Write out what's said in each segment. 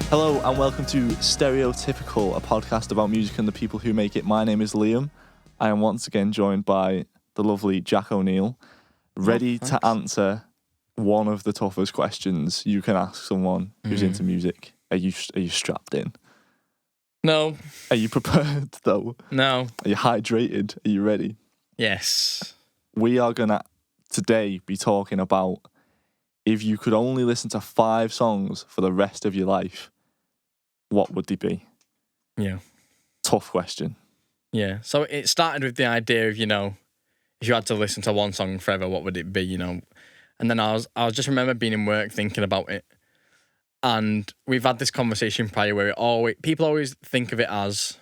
Hello and welcome to Stereotypical, a podcast about music and the people who make it. My name is Liam. I am once again joined by the lovely Jack O'Neill, ready to answer one of the toughest questions you can ask someone who's into music. Are you strapped in? No. Are you prepared though? No. Are you hydrated? Are you ready? Yes. We are gonna today be talking about if you could only listen to 5 songs for the rest of your life, what would they be? Yeah. Tough question. Yeah. So it started with the idea of, if you had to listen to one song forever, what would it be, And then I was just remember being in work thinking about it. And we've had this conversation prior where people always think of it as,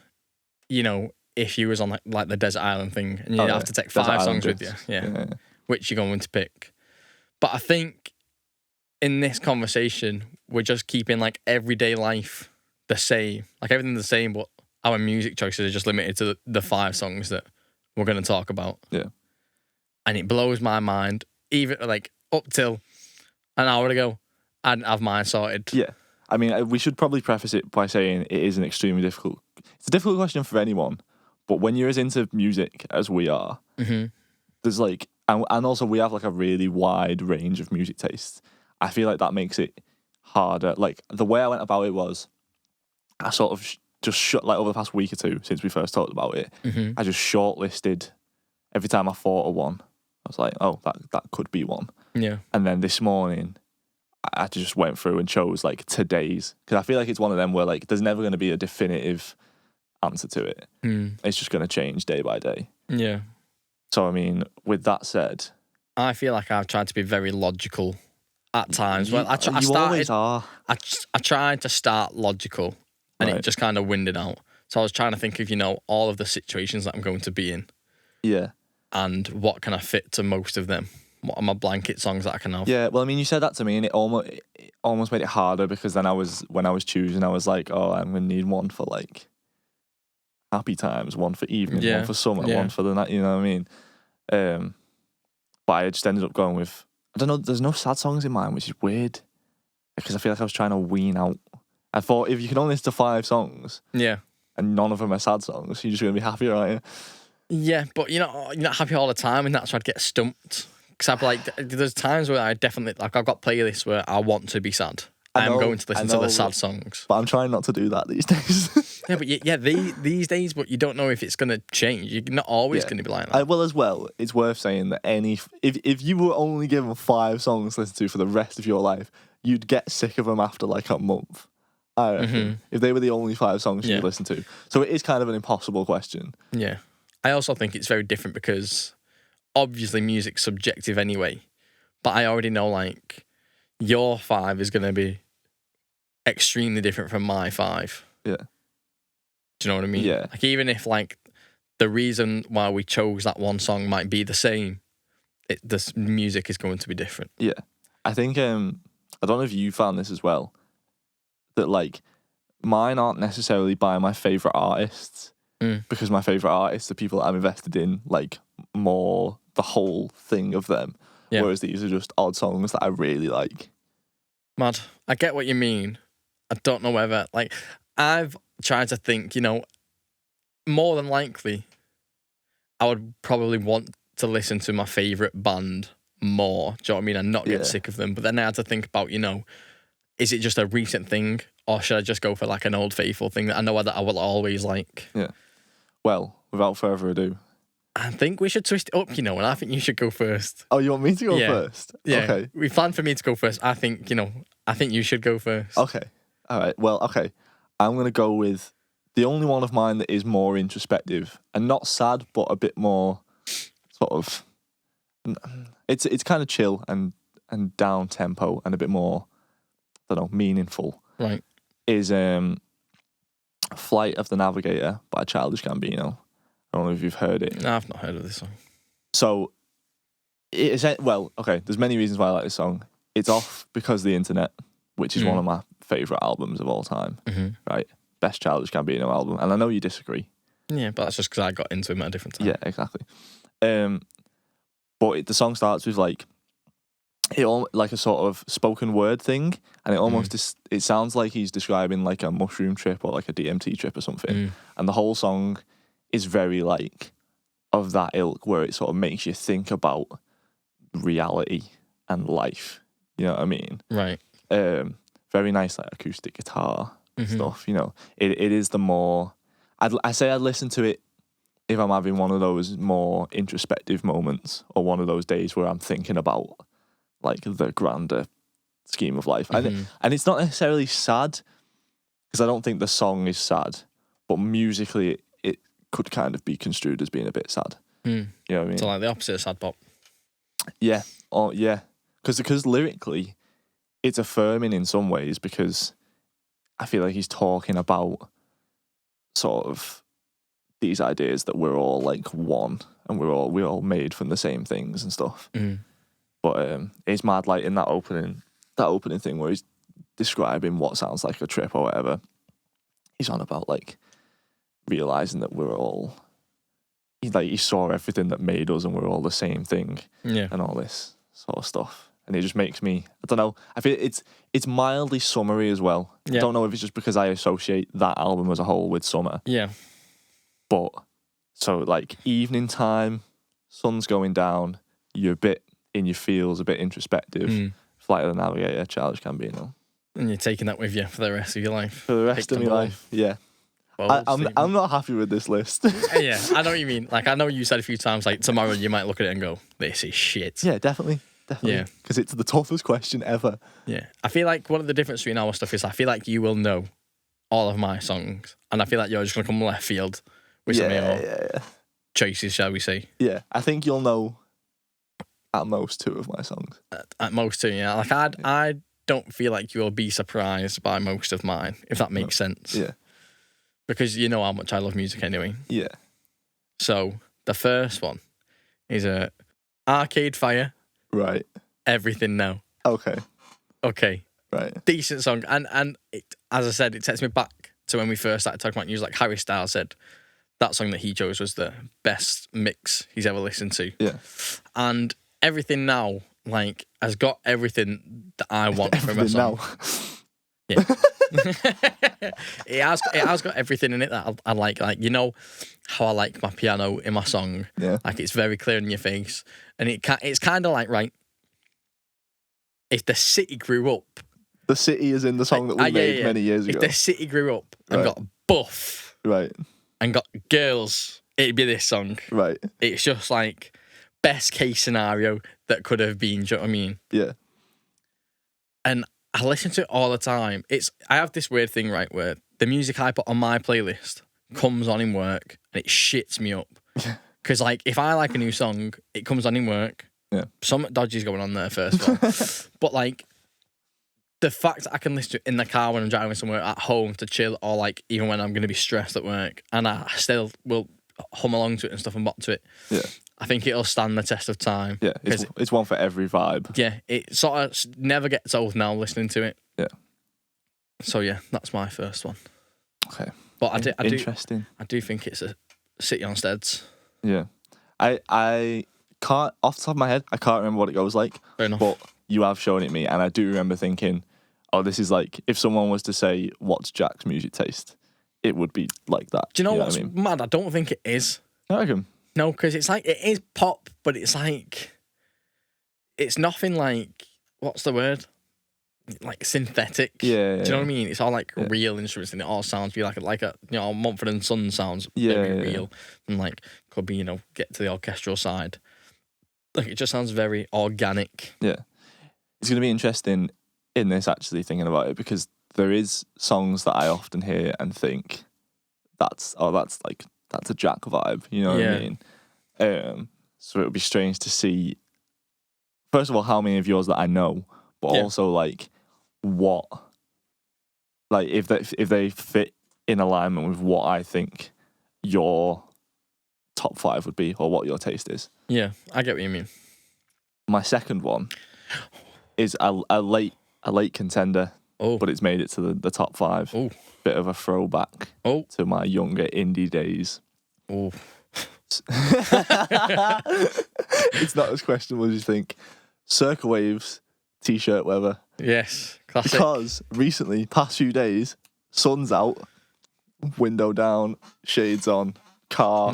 if you was on like the desert island thing and you'd have to take 5 songs with you. Yeah. Which you're going to pick. But I think in this conversation, we're just keeping like everyday life the same, like everything the same, but our music choices are just limited to the 5 songs that we're going to talk about. Yeah. And it blows my mind, even like up till an hour ago, I didn't have mine sorted. Yeah. I mean, we should probably preface it by saying it is it's a difficult question for anyone, but when you're as into music as we are, there's like, and also we have like a really wide range of music tastes. I feel like that makes it harder. Like the way I went about it was, I sort of just shut, like over the past week or two since we first talked about it, I just shortlisted every time I thought of one. I was like, oh, that could be one. Yeah. And then this morning, I just went through and chose like today's, because I feel like it's one of them where like there's never going to be a definitive answer to it. It's just going to change day by day. Yeah. So I mean, with that said, I feel like I've tried to be very logical at times. Well, I always are. I tried to start logical, and it just kind of winded out. So I was trying to think of all of the situations that I'm going to be in. Yeah. And what can I fit to most of them? What are my blanket songs that I can have? Yeah, well, I mean, you said that to me, and it almost made it harder because then when I was choosing, I was like, oh, I'm gonna need one for like happy times, one for evening, one for summer, one for the night. You know what I mean? But I just ended up going with, I don't know. There's no sad songs in mine, which is weird because I feel like I was trying to wean out. I thought if you can only listen to 5 songs, and none of them are sad songs, you're just gonna be happier, aren't you? Yeah, but you're not happy all the time, and that's why I'd get stumped. Because I'd be like, there's times where I definitely, like, I've got playlists where I want to be sad. I'm going to listen to the sad songs. But I'm trying not to do that these days. These days, but you don't know if it's going to change. You're not always going to be like that. As well, it's worth saying that if you were only given 5 songs to listen to for the rest of your life, you'd get sick of them after like a month. I reckon. If they were the only 5 songs you'd listen to. So it is kind of an impossible question. Yeah. I also think it's very different because obviously music's subjective anyway, but I already know like your 5 is going to be extremely different from my 5. Yeah. Do you know what I mean? Yeah. Like even if like the reason why we chose that one song might be the same, the music is going to be different. Yeah. I think, I don't know if you found this as well, that like mine aren't necessarily by my favourite artists, because my favourite artists are people that I'm invested in, like more the whole thing of them. Yeah. Whereas these are just odd songs that I really like. Mad. I get what you mean. I don't know whether, like, I've tried to think, more than likely, I would probably want to listen to my favourite band more. Do you know what I mean? And not get sick of them. But then I had to think about, is it just a recent thing, or should I just go for like an old faithful thing that I know that I will always like? Yeah. Well, without further ado, I think we should twist it up, and I think you should go first. Oh, you want me to go first? Yeah. Okay. We planned for me to go first. I think you should go first. Okay. All right. Well, okay. I'm going to go with the only one of mine that is more introspective and not sad, but a bit more sort of, it's kind of chill and down tempo and a bit more, I don't know, meaningful. Right. Is Flight of the Navigator by Childish Gambino. I don't know if you've heard it. No, I've not heard of this song. So, there's many reasons why I like this song. It's off because of the internet, which is one of my favourite albums of all time. Right? Best Childish Gambino album. And I know you disagree. Yeah, but that's just because I got into him at a different time. Yeah, exactly. But the song starts with like, like a sort of spoken word thing, and it almost it sounds like he's describing like a mushroom trip or like a DMT trip or something. And the whole song is very like of that ilk, where it sort of makes you think about reality and life. You know what I mean? Right. Very nice like acoustic guitar stuff. You know, it is the more I say I'd listen to it if I'm having one of those more introspective moments or one of those days where I'm thinking about like the grander scheme of life. And it's not necessarily sad, because I don't think the song is sad, but musically it could kind of be construed as being a bit sad. You know what I mean? So like the opposite of sad pop. Yeah. Oh yeah. Because lyrically it's affirming in some ways, because I feel like he's talking about sort of these ideas that we're all like one and we're all made from the same things and stuff. But it's mad like in that opening thing where he's describing what sounds like a trip or whatever. He's on about like realizing that we're all he saw everything that made us and we're all the same thing. Yeah. And all this sort of stuff. And it just makes me, I don't know, I feel it's mildly summery as well. Yeah. I don't know if it's just because I associate that album as a whole with summer. Yeah. But so like evening time, sun's going down, you're a bit in your feels, a bit introspective. Flight of the Navigator, Childish Gambino. And you're taking that with you for the rest of your life. For the rest of my life, yeah. I'm not happy with this list. Yeah, I know what you mean. Like, I know you said a few times, like, tomorrow you might look at it and go, this is shit. Yeah, definitely. Yeah. Because it's the toughest question ever. Yeah. I feel like one of the difference between our stuff is I feel like you will know all of my songs, and I feel like you're just going to come left field with some of your choices, shall we say. Yeah, I think you'll know at most 2 of my songs. At most 2, yeah. Like, I don't feel like you will be surprised by most of mine, if that makes sense. Yeah. Because you know how much I love music anyway. Yeah. So, the first one is Arcade Fire. Right. Everything Now. Okay. Right. Decent song. And it, as I said, it takes me back to when we first started talking about music. Like Harry Styles said, that song that he chose was the best mix he's ever listened to. Yeah. And Everything Now, like, has got everything that I want from a song. Yeah. it has got everything in it that I like. Like, you know how I like my piano in my song. Yeah. Like, it's very clear in your face. And it's kind of like, right, if the city grew up. The city is in the song that we made many years ago. If the city grew up and got buff. Right. And got girls, it'd be this song. Right. It's just like best case scenario that could have been, do you know what I mean? Yeah. And I listen to it all the time. I have this weird thing, right, where the music I put on my playlist comes on in work and it shits me up. Because, like, if I like a new song, it comes on in work. Yeah. Something dodgy's going on there, first of all. But, like, the fact that I can listen to it in the car when I'm driving somewhere, at home to chill, or, like, even when I'm going to be stressed at work, and I still will hum along to it and stuff and bop to it. Yeah. I think it'll stand the test of time. Yeah, it's one for every vibe. Yeah, it sort of never gets old now listening to it. Yeah. So yeah, that's my first one. Okay. But Interesting. I do think it's a City on Steads. Yeah. I can't, off the top of my head, I can't remember what it goes like. Fair enough. But you have shown it me, and I do remember thinking, oh, this is like, if someone was to say, what's Jack's music taste? It would be like that. Do you know what what's I mean? mad? I don't think it is. I reckon. No, because it's like, it is pop, but it's like, it's nothing like, what's the word? Like synthetic. Yeah. Do you know what I mean? It's all like real instruments, and it all sounds really like a you know, Mumford & Sons sounds very real. And like, could be, you know, get to the orchestral side. Like, it just sounds very organic. Yeah. It's going to be interesting in this, actually, thinking about it, because there is songs that I often hear and think, that's a Jack vibe, you know what I mean? So it would be strange to see, first of all, how many of yours that I know, but also like what, like if they fit in alignment with what I think your top 5 would be, or what your taste is. Yeah, I get what you mean. My second one is a late contender, but it's made it to the top 5. Oh. Bit of a throwback to my younger indie days. Oh. It's not as questionable as you think. Circa Waves t-shirt weather. Yes, classic. Because recently, past few days, sun's out, window down, shades on, car,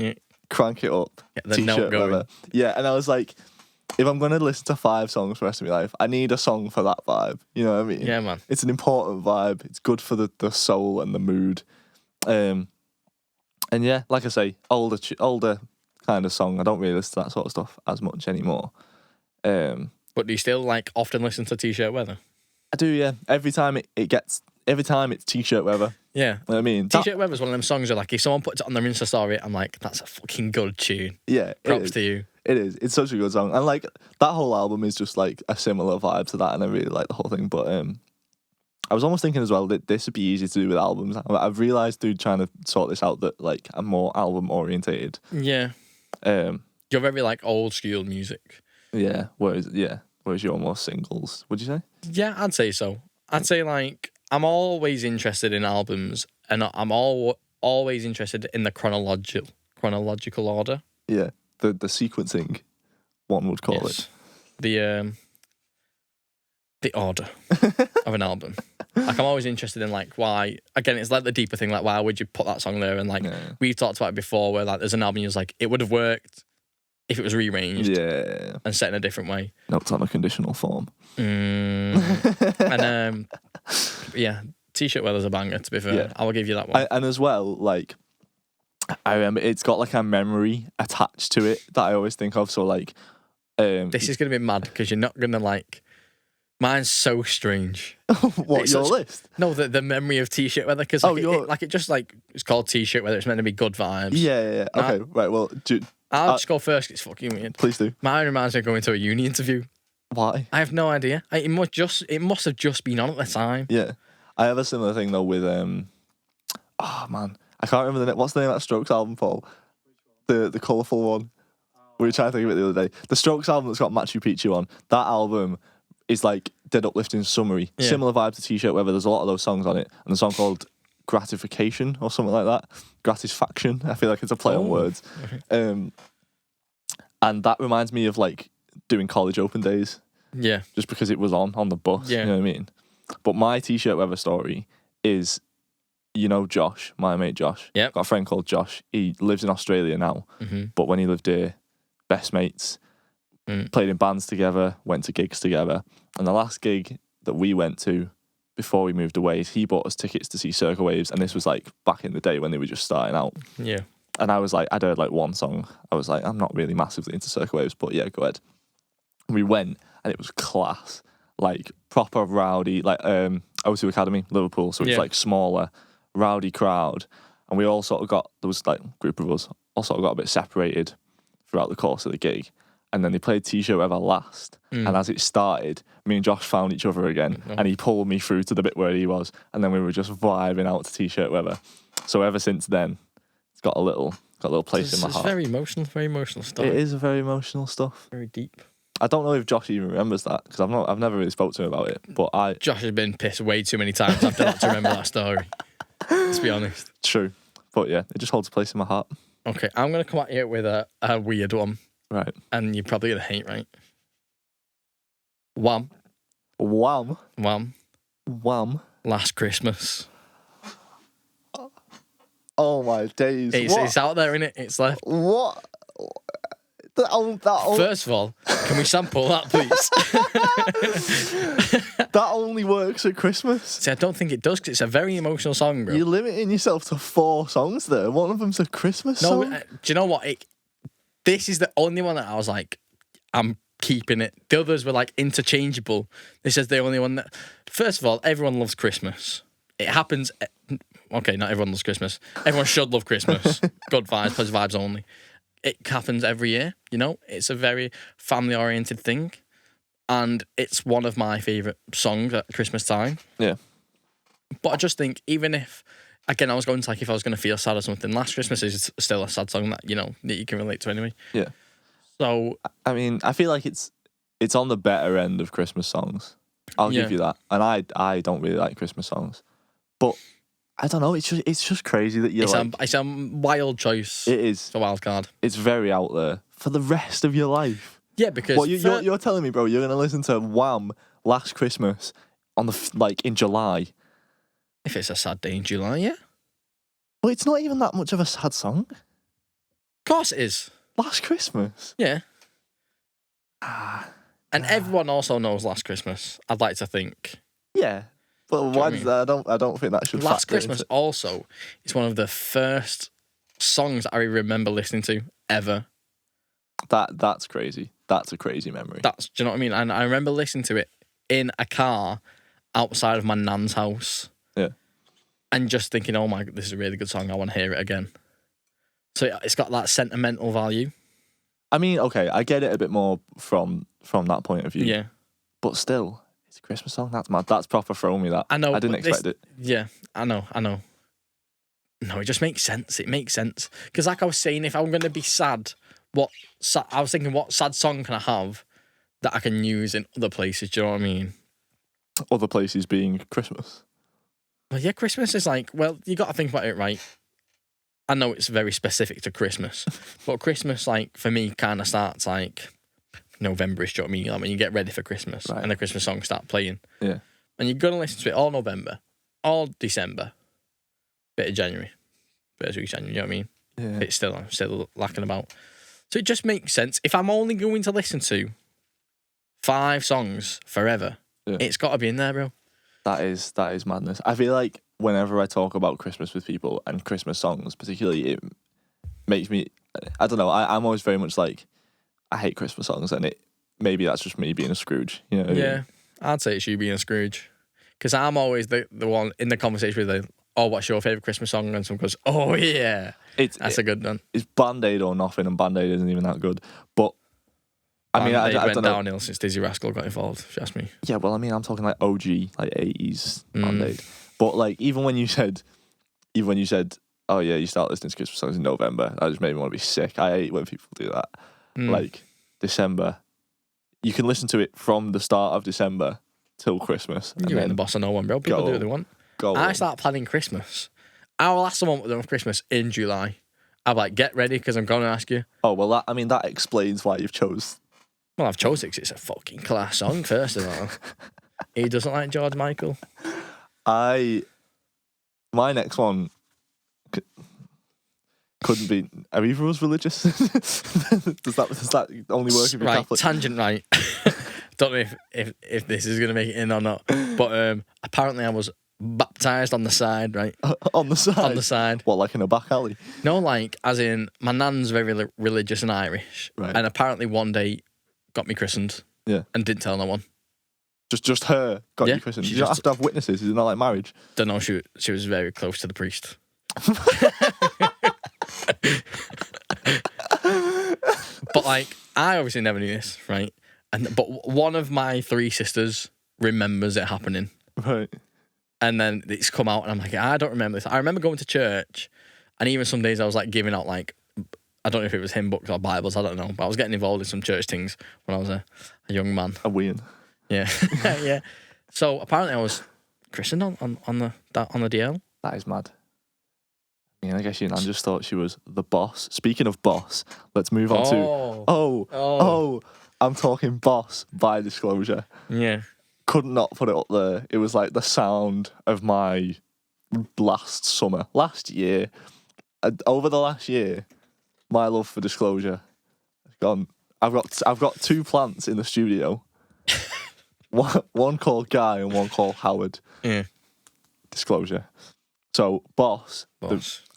crank it up, Get the t-shirt note going. weather. Yeah, and I was like, if I'm going to listen to 5 songs for the rest of my life, I need a song for that vibe. You know what I mean? Yeah, man. It's an important vibe. It's good for the soul and the mood. And yeah, like I say, older kind of song. I don't really listen to that sort of stuff as much anymore. But do you still like often listen to T-shirt weather? I do, yeah. Every time it's t-shirt weather. Yeah. You know what I mean? T-shirt weather's one of them songs where, like, if someone puts it on their Insta story, I'm like, that's a fucking good tune. Yeah. Props to you. It is. It's such a good song. And like that whole album is just like a similar vibe to that, and I really like the whole thing. But I was almost thinking as well that this would be easy to do with albums. I've realised through trying to sort this out that like I'm more album orientated. Yeah. You're very like old school music. Yeah. Whereas you're more singles, would you say? Yeah, I'd say so. I'd say like I'm always interested in albums, and I'm always interested in the chronological order. Yeah. The sequencing, one would call it. The order of an album. Like, I'm always interested in like why. Again, it's like the deeper thing. Like, why would you put that song there? And like we've talked about it before, where like there's an album, you're like, it would have worked if it was rearranged, and set in a different way. Notes on a conditional form. And yeah, T-shirt weather's a banger. To be fair, Yeah. I will give you that one. And as well, like, I remember it's got like a memory attached to it that I always think of. So like, this is gonna be mad because you're not gonna like. Mine's so strange. What, your list? No, the memory of T-shirt weather, because it's called T-shirt weather. It's meant to be good vibes. Yeah. Okay, right. Well, I'll just go first. It's fucking weird. Please do. Mine reminds me of going to a uni interview. Why? I have no idea. It must have just been on at the time. Yeah, I have a similar thing though with oh man, I can't remember the name. What's the name of that Strokes album, Paul? The colourful one. We were trying to think of it the other day. The Strokes album that's got Machu Picchu on. That album is like dead uplifting, summery. Yeah. Similar vibe to T-shirt weather. There's a lot of those songs on it, and a song called Gratification or something like that. Gratisfaction. I feel like it's a play on words. And that reminds me of like doing college open days. Yeah. Just because it was on the bus. Yeah. You know what I mean? But my T-shirt weather story is, you know, Josh, my mate Josh. Yeah. Got a friend called Josh. He lives in Australia now. But when he lived here, best mates. Played in bands together, went to gigs together. And the last gig that we went to before we moved away, he bought us tickets to see Circa Waves. And this was like back in the day when they were just starting out. Yeah. And I was like, I'd heard like one song. I was like, I'm not really massively into Circa Waves, but yeah, go ahead. We went and it was class. Like proper rowdy, like O2 Academy, Liverpool. So it's like smaller, rowdy crowd. And we all sort of there was like a group of us, all sort of got a bit separated throughout the course of the gig. And then they played T-shirt weather last. And as it started, me and Josh found each other again. And he pulled me through to the bit where he was. And then we were just vibing out to T-shirt weather. So ever since then, it's got a little place in my heart. It's very emotional stuff. It is a very emotional stuff. Very deep. I don't know if Josh even remembers that, because I've never really spoke to him about it. But Josh has been pissed way too many times after that to remember that story. Let's be honest. True. But yeah, it just holds a place in my heart. Okay, I'm going to come at you with a weird one. Right. And you're probably going to hate, right? Wham. Last Christmas. Oh my days. It's out there, innit? It's left. What? First of all, can we sample that, please? That only works at Christmas. See, I don't think it does, because it's a very emotional song, bro. You're limiting yourself to 4 songs there. One of them's a Christmas song. Do you know what? This is the only one that I was like, I'm keeping it. The others were like interchangeable. This is the only one that... First of all, everyone loves Christmas. It happens... Okay, not everyone loves Christmas. Everyone should love Christmas. Good vibes, positive vibes only. It happens every year, you know? It's a very family-oriented thing. And it's one of my favourite songs at Christmas time. Yeah. But I just think, even if... Again, I was going to like, if I was going to feel sad or something, Last Christmas is still a sad song that, you know, that you can relate to anyway. Yeah. So... I mean, I feel like it's on the better end of Christmas songs. I'll give you that. And I don't really like Christmas songs. But... I don't know. It's just crazy that you're it's a wild choice. It is. It's a wild card. It's very out there for the rest of your life. Yeah, because Well, you're telling me, bro, you're gonna listen to Wham! Last Christmas on in July. if it's a sad day in July, yeah. But it's not even that much of a sad song. Of course it is. Last Christmas. Yeah. And everyone also knows Last Christmas, I'd like to think. Yeah. But why does that? I don't think that should Last factor Christmas into... also is one of the first songs I remember listening to ever. That's crazy. That's a crazy memory. Do you know what I mean? And I remember listening to it in a car outside of my nan's house. Yeah. And just thinking, oh my, this is a really good song. I want to hear it again. So it's got that sentimental value. I mean, okay, I get it a bit more from that point of view. Yeah. But still, it's a Christmas song. That's mad. That's proper throwing me that. I know. I didn't expect it. Yeah, I know. No, it just makes sense. It makes sense. Because like I was saying, if I'm going to be sad, I was thinking, what sad song can I have that I can use in other places? Do you know what I mean? Other places being Christmas. Well, yeah, Christmas is like, well, you got to think about it, right? I know it's very specific to Christmas, but Christmas, like, for me, kind of starts like November-ish, do you know what I mean? Like when you get ready for Christmas and the Christmas songs start playing. Yeah. And you're going to listen to it all November, all December, bit of January, first week of January, you know what I mean? Yeah. It's still lacking about. So it just makes sense. If I'm only going to listen to 5 songs forever, it's got to be in there, bro. That is madness. I feel like whenever I talk about Christmas with people and Christmas songs, particularly, it makes me, I don't know, I'm always very much like, I hate Christmas songs, and maybe that's just me being a Scrooge, you know what I mean? I'd say it's you being a Scrooge. Because I'm always the one in the conversation with what's your favourite Christmas song? And someone goes, oh yeah, that's a good one. It's Band-Aid or nothing, and Band-Aid isn't even that good. But I mean, I went don't know. downhill since Dizzy Rascal got involved, if you ask me. Yeah, well, I mean, I'm talking like OG, like 80s Band-Aid. But like, even when you said, oh yeah, you start listening to Christmas songs in November, that just made me want to be sick. I hate when people do that. Like, December, you can listen to it from the start of December till Christmas. You ain't the boss of no one, bro. People do what they want. I start planning Christmas. I will ask someone what they're doing for Christmas in July. I'm like, get ready, because I'm going to ask you. Oh, well, that explains why you've chose. Well, I've chosen it 'cause it's a fucking class song, first of all. He doesn't like George Michael. My next one couldn't be. Are either of us religious? does that only work if you're Catholic? Tangent right. Don't know if this is gonna make it in or not. But apparently I was baptised on the side, right? On the side? On the side. What, like in a back alley? No, like, as in, my nan's very religious and Irish. Right. And apparently one day got me christened. Yeah. And didn't tell no one. Just her got you christened? You don't have to have witnesses? Is it not like marriage? Don't know, she was very close to the priest. But like, I obviously never knew this, right? But one of my 3 sisters remembers it happening. Right. And then it's come out and I'm like, I don't remember this. I remember going to church, and even some days I was like giving out, like, I don't know if it was hymn books or Bibles, I don't know, but I was getting involved in some church things when I was a young man. A weird. Yeah. Yeah. So apparently I was christened on the DL. That is mad. I mean, I guess your nan just thought she was the boss. Speaking of boss, let's move on to I'm talking Boss by Disclosure. Yeah. Could not put it up there. It was like the sound of my last year. Over the last year, my love for Disclosure has gone. I've got 2 plants in the studio. one called Guy and one called Howard. Yeah. Disclosure. So Boss.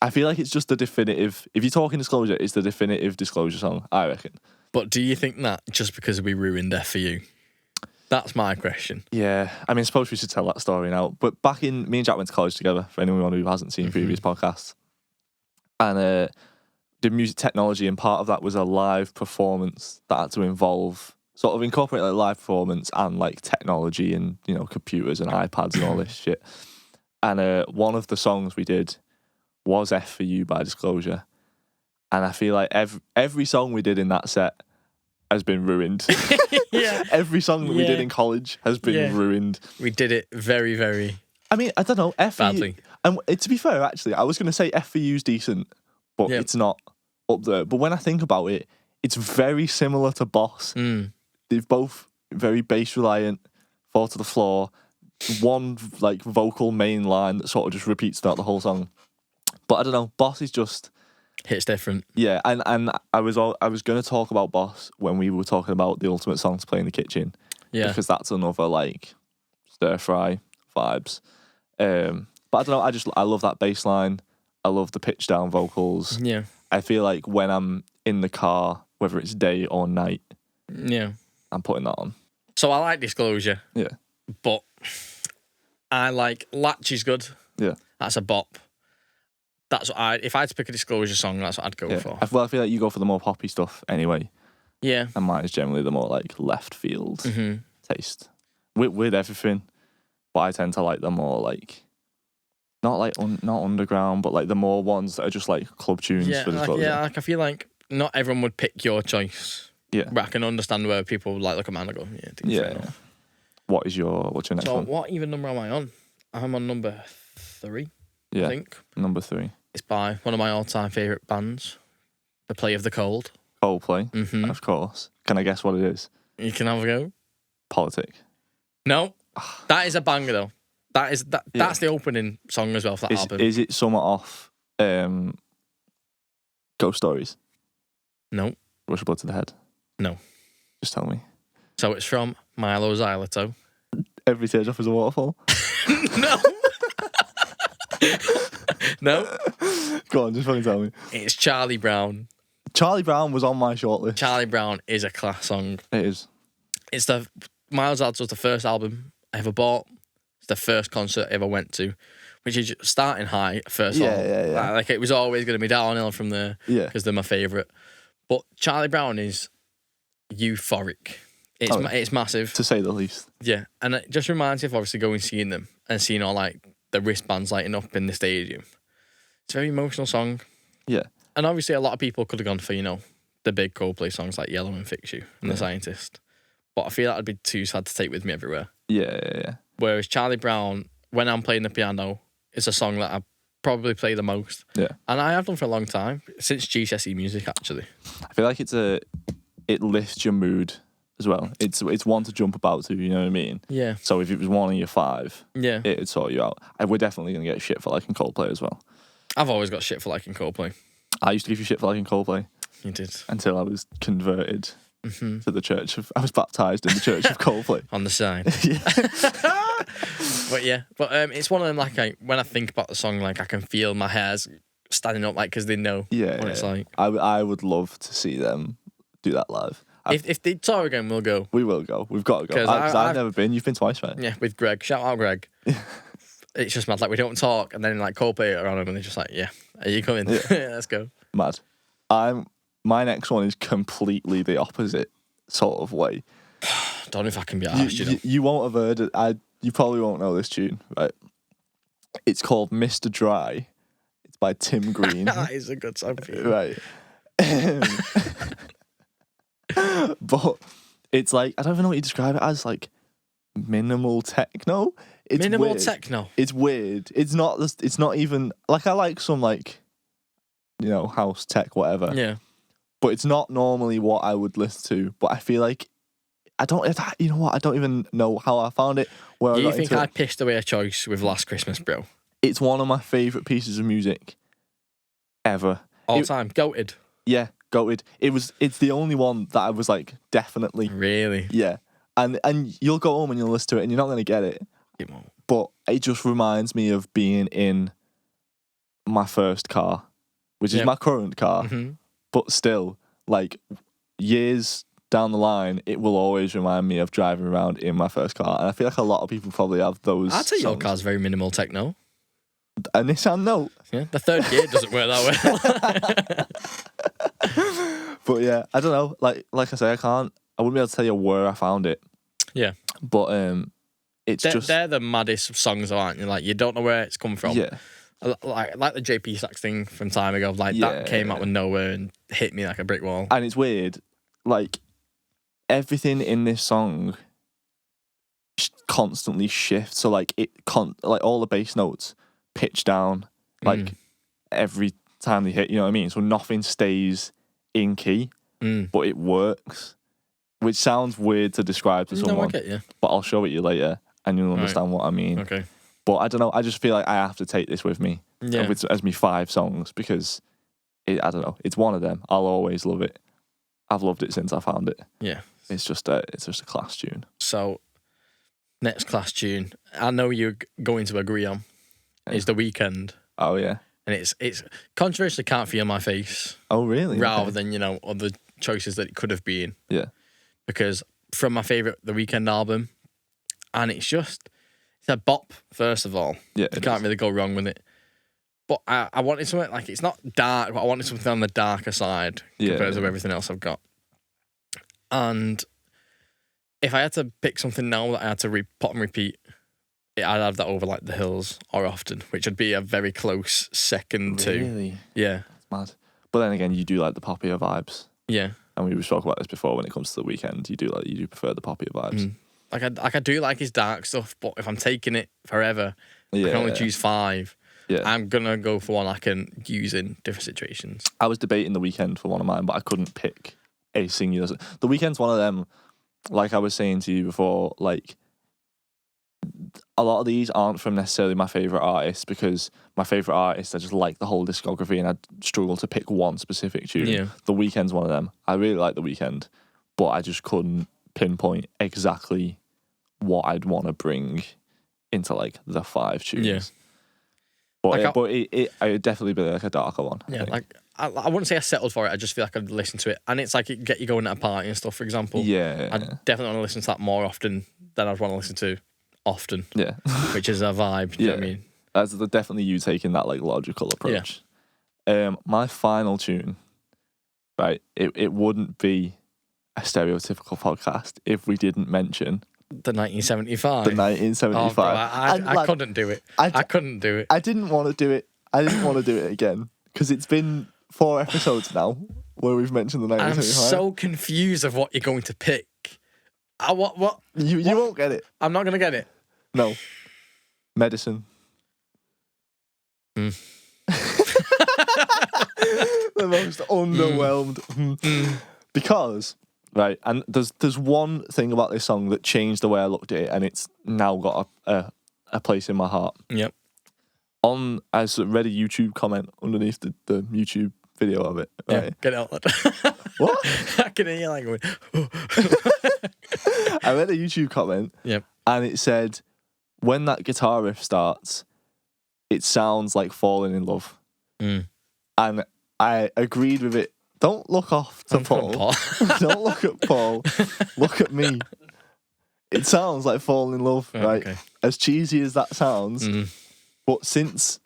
I feel like it's just the definitive. If you're talking Disclosure, it's the definitive Disclosure song, I reckon. But do you think that just because we ruined Death for You? That's my question. Yeah, I mean, I suppose we should tell that story now. But back in, me and Jack went to college together, for anyone who hasn't seen previous podcasts. And did music technology, and part of that was a live performance that had to involve, sort of incorporate like live performance and like technology and, you know, computers and iPads and all this shit. And one of the songs we did was F for You by Disclosure. And I feel like every song we did in that set has been ruined. Yeah. Every song that we did in college has been ruined. We did it very, very... I mean, I don't know, F for badly. You... And to be fair, actually, I was going to say F for You's decent, but it's not up there. But when I think about it, it's very similar to Boss. They're both very bass reliant, fall to the floor. One like vocal main line that sort of just repeats throughout the whole song. But I don't know, Boss is just hits different. Yeah, and I was going to talk about Boss when we were talking about the ultimate song to play in the kitchen. Yeah, because that's another like stir fry vibes. But I don't know, I love that bass line. I love the pitch down vocals. Yeah, I feel like when I'm in the car, whether it's day or night, yeah, I'm putting that on. So I like Disclosure. Yeah. But I like Latch is good. Yeah. That's a bop. That's what if I had to pick a Disclosure song, that's what I'd go for. Well, I feel like you go for the more poppy stuff anyway. Yeah. And mine is generally the more like left field taste. With everything. But I tend to like the more like not like not underground, but like the more ones that are just like club tunes for Disclosure. Yeah, like I feel like not everyone would pick your choice. Yeah. But I can understand where people like look at mine and go, fair enough. What's your next one? So what even number am I on? I'm on number 3, I think. Number 3. It's by one of my all-time favourite bands, The Play of the Cold. Coldplay, of course. Can I guess what it is? You can have a go. Politic. No, that is a banger though. That's the opening song as well for that album. Is it somewhat off Ghost Stories? No. Rush of Blood to the Head? No. Just tell me. So it's from Milo Xyloto. Every Teardrop is a Waterfall? No. No. Go on, just fucking tell me. It's Charlie Brown. Charlie Brown was on my shortlist. Charlie Brown is a class song. It is. It's Miles Alto's the first album I ever bought. It's the first concert I ever went to, which is starting high first of all. Yeah. Like it was always going to be downhill from there because they're my favourite. But Charlie Brown is euphoric. It's massive. To say the least. Yeah, and it just reminds me of obviously going seeing them and seeing all like the wristbands lighting up in the stadium. It's a very emotional song. Yeah. And obviously a lot of people could have gone for, the big Coldplay songs like Yellow and Fix You and The Scientist. But I feel that would be too sad to take with me everywhere. Yeah. Whereas Charlie Brown, when I'm playing the piano, is a song that I probably play the most. Yeah. And I have done for a long time, since GCSE music actually. I feel like it lifts your mood as well. It's one to jump about to, you know what I mean? Yeah. So if it was one of your 5, yeah, it'd sort you out. We're definitely going to get shit for liking Coldplay as well. I've always got shit for liking Coldplay. I used to give you shit for liking Coldplay. You did. Until I was converted to the church of... I was baptised in the church of Coldplay. On the side. But it's one of them, like, when I think about the song, like, I can feel my hairs standing up, like, because they know what it's like. I would love to see them do that live. If they tour again, we'll go. We will go. We've got to go. Because I've never been. You've been twice, right? Yeah, with Greg. Shout out, Greg. It's just mad. Like, we don't talk, and then, like, Coldplay are on them, and they're just like, yeah, are you coming? Yeah. Let's go. Mad. My next one is completely the opposite sort of way. Don't know if I can be arsed, You won't have heard it. You probably won't know this tune, right? It's called Mr. Dry. It's by Tim Green. That is a good song for you. Right. But it's like, I don't even know what you describe it as, like minimal techno. It's minimal weird. techno. It's weird. It's not even like, I like some like, house tech, whatever. Yeah. But it's not normally what I would listen to. But I feel like I don't even know how I found it. You think I pissed away a choice with Last Christmas, bro? It's one of my favourite pieces of music ever. All time. Goated. Yeah, goated. It's the only one that I was like, definitely. Really? Yeah. And you'll go home and you'll listen to it and you're not going to get it. It won't. But it just reminds me of being in my first car, which is my current car. Mm-hmm. But still, like, years down the line, it will always remind me of driving around in my first car. And I feel like a lot of people probably have those I'd say songs. your car's very minimal techno. A Nissan Note. Yeah, the third gear doesn't work that well. But yeah, I don't know. Like I say, I wouldn't be able to tell you where I found it. Yeah. But they're the maddest songs, aren't you? Like, you don't know where it's come from. Yeah. Like the JP Sax thing from time ago. Like, that came out of nowhere and hit me like a brick wall. And it's weird. Like, everything in this song constantly shifts. So, like, like all the bass notes pitch down, like, every time they hit, you know what I mean? So nothing stays in key. but it works, which sounds weird to describe to someone. No, I get you. But I'll show it you later, and you'll understand what I mean. Okay. But I don't know. I just feel like I have to take this with me as me 5 songs because I don't know. It's one of them. I'll always love it. I've loved it since I found it. Yeah. It's just a class tune. So, next class tune, I know you're going to agree on, is The Weeknd. Oh yeah. And it's controversially Can't Feel My Face. Oh really? Rather than, other choices that it could have been. Yeah. Because from my favourite The Weeknd album, and it's a bop, first of all. Yeah. You can't really go wrong with it. But I wanted something, like, it's not dark, but I wanted something on the darker side compared to everything else I've got. And if I had to pick something now that I had to put and repeat, I'd have that over, like, The Hills or Often, which would be a very close second to. Really? Yeah. That's mad. But then again, you do like the poppier vibes. Yeah. And we spoke about this before when it comes to The Weeknd. You do prefer the poppier vibes. I do like his dark stuff, but if I'm taking it forever, I can only choose 5. Yeah. I'm going to go for one I can use in different situations. I was debating The Weeknd for one of mine, but I couldn't pick a singular. The Weeknd's one of them, like I was saying to you before, like, a lot of these aren't from necessarily my favourite artists, because my favourite artists, I just like the whole discography and I'd struggle to pick one specific tune. Yeah. The Weeknd's one of them. I really like The Weeknd, but I just couldn't pinpoint exactly what I'd want to bring into, like, the 5 tunes. Yeah. But it would definitely be like a darker one. Yeah, like I wouldn't say I settled for it. I just feel like I'd listen to it, and it's like it get you going at a party and stuff. For example, I definitely want to listen to that more often than I'd want to listen to often. Yeah, which is a vibe. You know what I mean? That's definitely you taking that, like, logical approach. Yeah. My final tune, right? It wouldn't be a stereotypical podcast if we didn't mention the 1975. The 1975. Oh, bro, I couldn't do it. I couldn't do it. I didn't want to do it. I didn't want to do it again because it's been 4 episodes now where we've mentioned the 1975. I'm so confused of what you're going to pick. What? You won't get it. I'm not going to get it. No. Medicine. The most underwhelmed. Because, right, and there's one thing about this song that changed the way I looked at it, and it's now got a place in my heart. Yep. I read a YouTube comment underneath the YouTube video of it. Right? Yeah, get out. What? I can hear you like going. I read a YouTube comment. Yep. And it said, when that guitar riff starts, it sounds like falling in love. And I agreed with it. Don't look off to Paul. Don't look at Paul. Look at me. It sounds like falling in love, right? Okay. As cheesy as that sounds. But since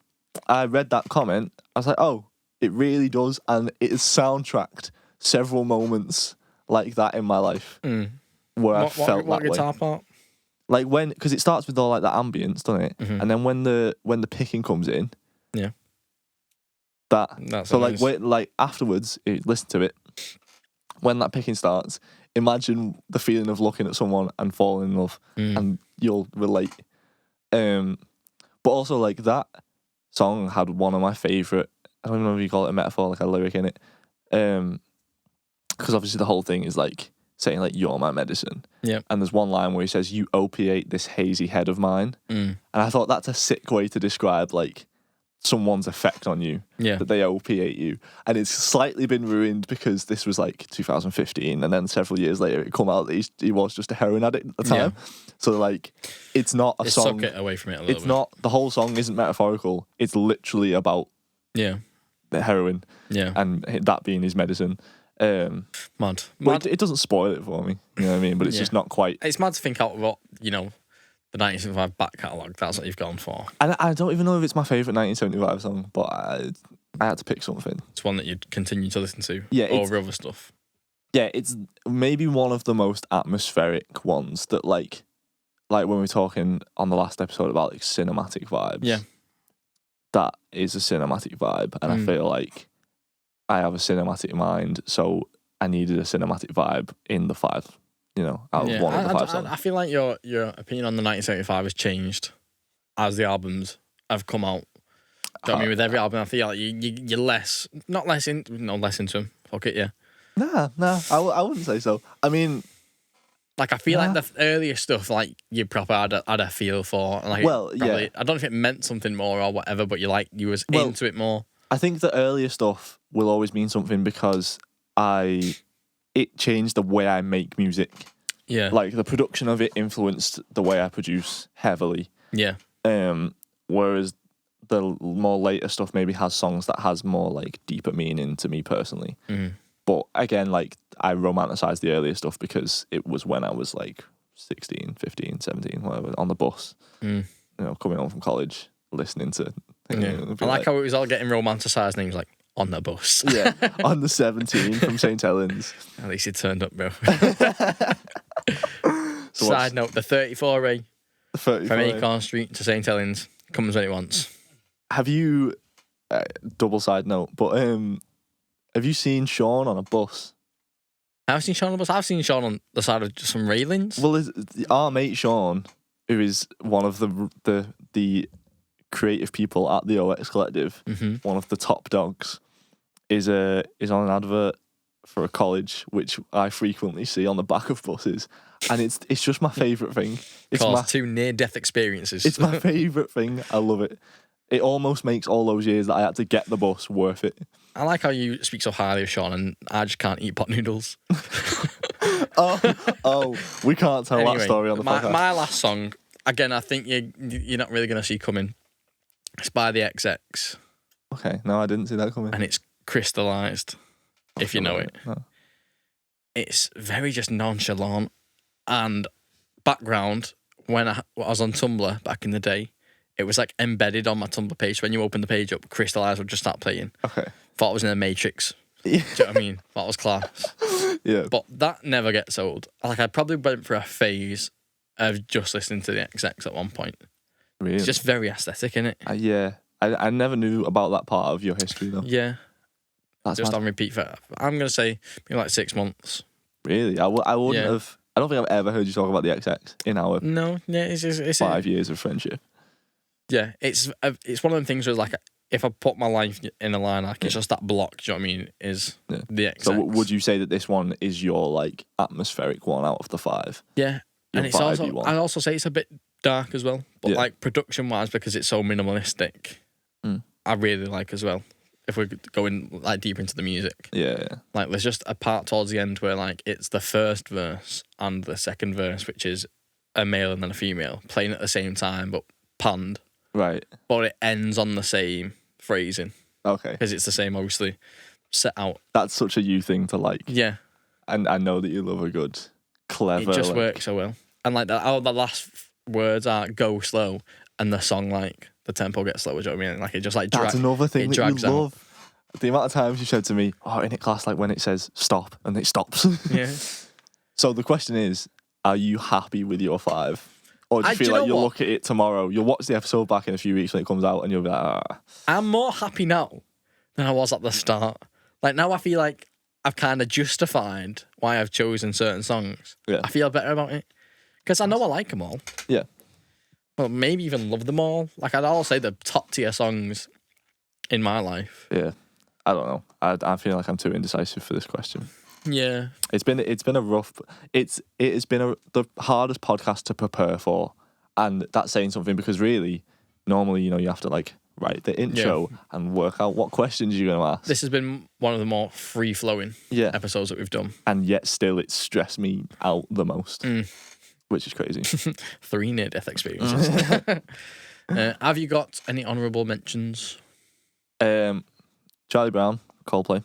I read that comment, I was like, oh, it really does. And it has soundtracked several moments like that in my life where I felt what that guitar way. Part? Like because it starts with all like the ambience, doesn't it? And then when the picking comes in, yeah, that's so nice. Like afterwards, listen to it. When that picking starts, imagine the feeling of looking at someone and falling in love, and you'll relate. But also, like, that song had one of my favourite, I don't know if you call it a metaphor, like a lyric in it. Because obviously the whole thing is like saying, like, you're my medicine. Yeah. And there's one line where he says, you opiate this hazy head of mine. And I thought that's a sick way to describe, like, someone's effect on you. Yeah. That they opiate you. And it's slightly been ruined because this was like 2015, and then several years later it come out that he was just a heroin addict at the time. Yeah. So, like, it's not a song. Suck it away from it a little bit. It's not, the whole song isn't metaphorical. It's literally about the heroin. Yeah. And that being his medicine. Mad. It doesn't spoil it for me. You know what I mean? But it's just not quite. It's mad to think out what, the 1975 back catalogue, that's what you've gone for. And I don't even know if it's my favourite 1975 song, but I had to pick something. It's one that you'd continue to listen to over other stuff. Yeah, it's maybe one of the most atmospheric ones that, like when we were talking on the last episode about, like, cinematic vibes. Yeah. That is a cinematic vibe, and I feel like I have a cinematic mind, so I needed a cinematic vibe in the 5. Out of one of the 5 songs. I feel like your opinion on the 1975 has changed as the albums have come out. I mean, with every album, I feel like you're less into them. Fuck it, yeah. Nah, I wouldn't say so. I mean, Like, I feel like the earlier stuff, like, you proper had a feel for. Like, well, yeah. I don't know if it meant something more or whatever, but you was into it more. I think the earlier stuff will always mean something because it changed the way I make music. Yeah. Like, the production of it influenced the way I produce heavily. Yeah. Whereas the more later stuff maybe has songs that has more, like, deeper meaning to me personally. Mm. But again, like, I romanticize the earlier stuff because it was when I was like 16, 15, 17, whatever, on the bus, you know, coming home from college, listening to. I like how it was all getting romanticised and he was like, on the bus. Yeah, on the 17 from St. Helens. At least he turned up, bro. So Side note, the 34A from 34. Acorn Street to St. Helens comes when it wants. Have you, double side note, but have you seen Sean on a bus? I've seen Sean on the bus. I've seen Sean on the side of some railings. Well, our mate Sean, who is one of the creative people at the OX Collective, one of the top dogs, is on an advert for a college, which I frequently see on the back of buses, and it's just my favourite thing. It's Caused 2 near-death experiences. It's my favourite thing. I love it. It almost makes all those years that I had to get the bus worth it. I like how you speak so highly of Sean, and I just can't eat pot noodles. oh, we can't tell that story on the podcast. My last song, again, I think you're not really going to see coming. It's by the XX. Okay, no, I didn't see that coming. And it's Crystallised, if you know it. No. It's very just nonchalant. And background, when I was on Tumblr back in the day, it was like embedded on my Tumblr page. When you open the page up, Crystallised would just start playing. Okay. Thought it was in the Matrix. Do you know what I mean? That was class. Yeah. But that never gets old. Like, I probably went through a phase of just listening to the XX at one point. Really? It's just very aesthetic, innit? Yeah. I never knew about that part of your history, though. Yeah. That's just mad. on repeat for, I'm going to say, maybe like 6 months. Really? I wouldn't have... I don't think I've ever heard you talk about the XX in our No, yeah, it's 5 years of friendship. Yeah, it's one of them things where, like, if I put my life in a line, like, it's just that block, do you know what I mean, is the XX. So would you say that this one is your, like, atmospheric one out of the 5? Yeah. Your And it's also, one? I also say it's a bit dark as well. But, Yeah. like, production-wise, because it's so minimalistic, I really like as well. If we're going, like, deep into the music. Yeah. Like, there's just a part towards the end where, like, it's the first verse and the second verse, which is a male and then a female, playing at the same time, but panned. Right. But it ends on the same phrasing. Okay. Because it's the same, obviously, set out. That's such a you thing to like. Yeah. And I know that you love a good, clever... It just like, works so well. And, like, the last words are go slow, and the song, like, the tempo gets slower, do you know what I mean? Like, it just, like, That's another thing that you drags out. love. The amount of times you said to me, oh, in it class, like when it says stop, and it stops. Yeah. So the question is, are you happy with your 5? Or do you feel like you'll look at it tomorrow, you'll watch the episode back in a few weeks when it comes out, and you'll be like, ah. I'm more happy now than I was at the start. Like, now I feel like I've kind of justified why I've chosen certain songs. Yeah. I feel better about it. Because I know I like them all. Yeah. Well, maybe even love them all. Like, I'd all say the top tier songs in my life. Yeah. I don't know. I feel like I'm too indecisive for this question. Yeah. It's been a rough... It has been the hardest podcast to prepare for. And that's saying something because really, normally, you know, you have to, like, write the intro and work out what questions you're going to ask. This has been one of the more free-flowing episodes that we've done. And yet still it's stressed me out the most, which is crazy. 3 near-death experiences. Have you got any honourable mentions? Charlie Brown, Coldplay,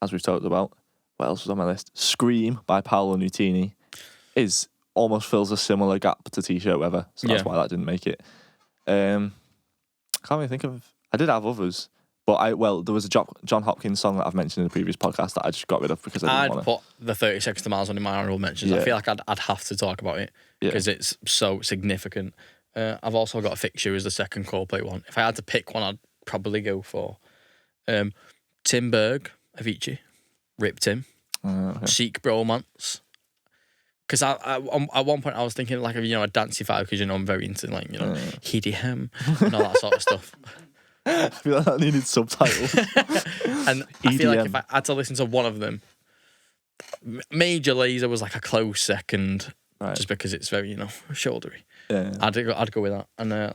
as we've talked about. What else was on my list? Scream by Paolo Nutini almost fills a similar gap to T-Shirt Weather, so that's why that didn't make it. I can't really think of... I did have others, but there was a John Hopkins song that I've mentioned in the previous podcast that I just got rid of because I didn't want to... I'd put the 30 Seconds to Mars on in my honourable mentions. I feel like I'd have to talk about it because it's so significant. I've also got Fix You as the second Coldplay one. If I had to pick one, I'd probably go for Tim Berg, Avicii, Rip Tim, Seek Bromance. Because at one point I was thinking like of, you know, a dancey vibe because, you know, I'm very into, like, you know, Hedy Hem and all that sort of stuff. I feel like that needed subtitles. And I feel like if I had to listen to one of them, Major Lazer was like a close second, Right. just because it's very, shouldery. Yeah. I'd go with that. And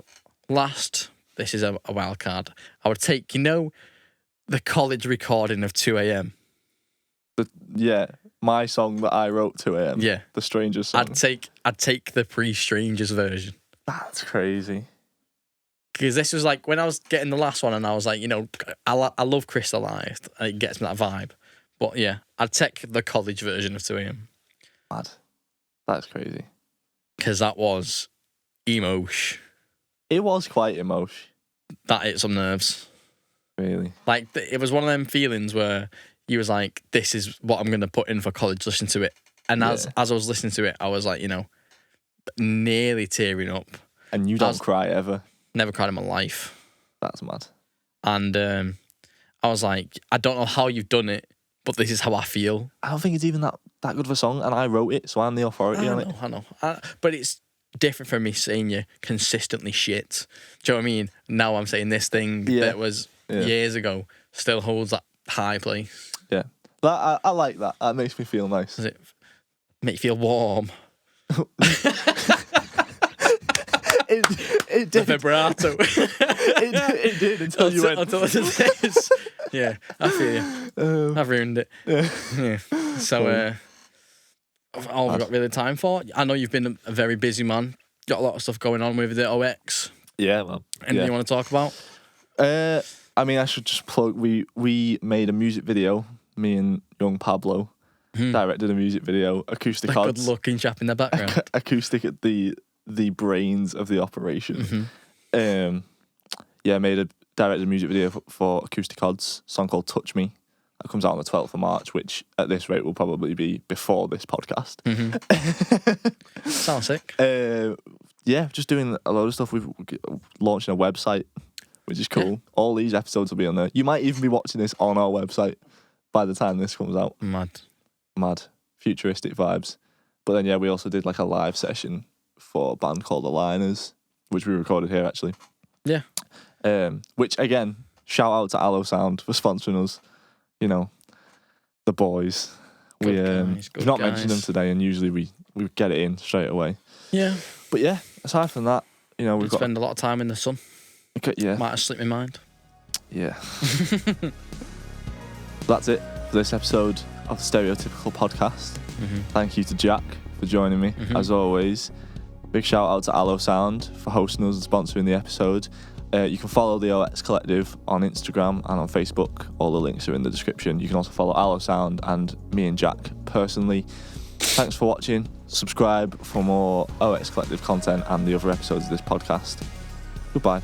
last, this is a wild card. I would take, the college recording of 2 a.m. My song that I wrote 2 a.m. Yeah. The Strangers song. I'd take the pre-Strangers version. That's crazy. Because this was like when I was getting the last one, and I was like, I love Crystallized. And it gets me that vibe. But yeah, I'd take the college version of 2 a.m. Mad. That's crazy. Because that was emosh. It was quite emotion. That hit some nerves. Really. Like, it was one of them feelings where you was like, this is what I'm going to put in for college, listen to it. And as I was listening to it, I was like, nearly tearing up. And you don't cry ever. Never cried in my life. That's mad. And I was like, I don't know how you've done it, but this is how I feel. I don't think it's even that good of a song, and I wrote it, so I'm the authority on it. I know. But it's different from me saying you consistently shit. Do you know what I mean? Now I'm saying this thing that was years ago still holds that high place. Yeah. I like that. That makes me feel nice. Does it make you feel warm? It did. The vibrato. it did until you went. Until it is this. Yeah, I feel you. I've ruined it. Yeah. So, all we've got really time for. I know you've been a very busy man. Got a lot of stuff going on with the OX. Yeah, well. Anything you want to talk about? I mean, I should just plug. We made a music video. Me and young Pablo directed a music video. Acoustic odds. Good-looking chap in the background. Acoustic at the brains of the operation. Directed a music video for Acoustic Odds, a song called Touch Me. That comes out on the 12th of March, which at this rate will probably be before this podcast. Sounds sick. Just doing a load of stuff. We've launching a website, which is cool. Yeah. All these episodes will be on there. You might even be watching this on our website by the time this comes out. Mad. Futuristic vibes. But then, we also did like a live session for a band called The Liners, which we recorded here, actually. Yeah. Which, again, shout out to Allo Sound for sponsoring us. The boys. We've not mentioned them today, and usually we get it in straight away. Yeah. But yeah, aside from that, we've got... spend a lot of time in the sun. Okay, yeah. Might have slipped my mind. Yeah. That's it for this episode of the Stereotypical Podcast. Thank you to Jack for joining me, as always. Big shout out to Allo Sound for hosting us and sponsoring the episode. You can follow the OX Collective on Instagram and on Facebook. All the links are in the description. You can also follow Allo Sound and me and Jack personally. Thanks for watching. Subscribe for more OX Collective content and the other episodes of this podcast. Goodbye.